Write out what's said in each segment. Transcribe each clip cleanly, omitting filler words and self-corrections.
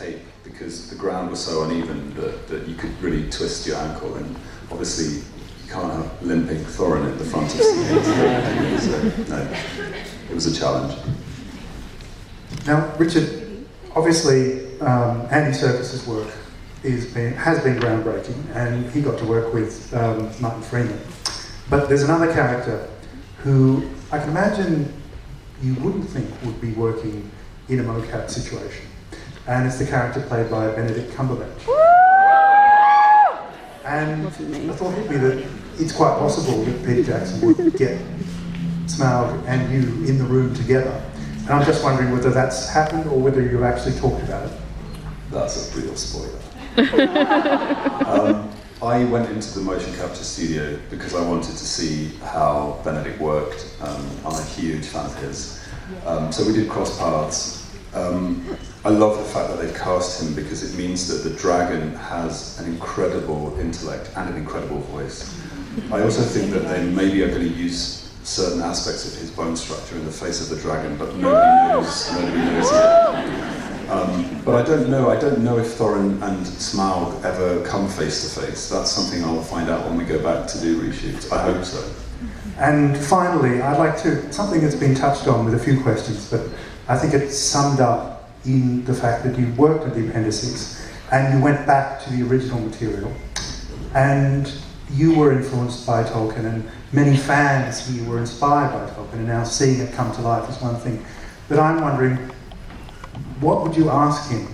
tape because the ground was so uneven that you could really twist your ankle, and obviously you can't have limping Thorin at the front of the so no, it was a challenge. Now, Richard, obviously Andy Serkis's work has been groundbreaking, and he got to work with Martin Freeman. But there's another character who I can imagine you wouldn't think would be working in a mocap situation, and it's the character played by Benedict Cumberbatch. And I thought it would be that it's quite possible that Peter Jackson would get Smaug and you in the room together. And I'm just wondering whether that's happened or whether you've actually talked about it. That's a real spoiler. I went into the motion capture studio because I wanted to see how Benedict worked. I'm a huge fan of his. So we did cross paths. I love the fact that they cast him because it means that the dragon has an incredible intellect and an incredible voice. I also think that they maybe are going to use certain aspects of his bone structure in the face of the dragon, but nobody knows yet. But I don't know if Thorin and Smaug ever come face to face. That's something I'll find out when we go back to do reshoots. I hope so. And finally, I'd like to, something that's been touched on with a few questions, but I think it's summed up in the fact that you worked at the appendices and you went back to the original material, and you were influenced by Tolkien, and many fans here were inspired by Tolkien, and now seeing it come to life is one thing. But I'm wondering, what would you ask him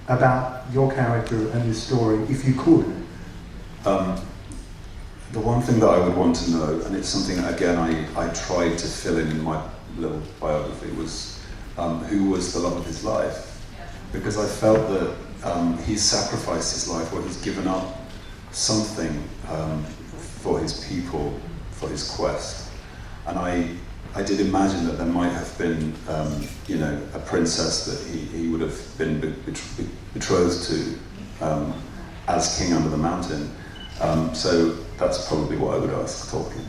about your character and this story, if you could? The one thing that I would want to know, and it's something that, again, I tried to fill in my little biography, was who was the love of his life. Because I felt that he's sacrificed his life, or he's given up something for his people, for his quest. And I did imagine that there might have been, a princess that he would have been betrothed to as king under the mountain. So that's probably what I would ask Tolkien.